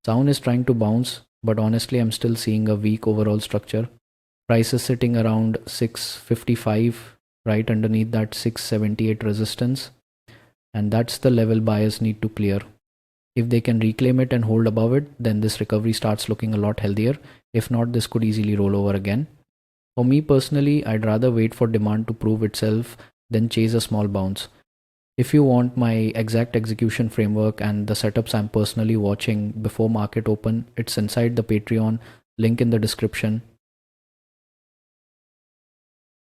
SOUN is trying to bounce, but honestly, I'm still seeing a weak overall structure. Price is sitting around 655, right underneath that 678 resistance, and that's the level buyers need to clear. If they can reclaim it and hold above it, then this recovery starts looking a lot healthier. If not, this could easily roll over again. For me personally, I'd rather wait for demand to prove itself than chase a small bounce. If you want my exact execution framework and the setups I'm personally watching before market open, it's inside the Patreon, link in the description.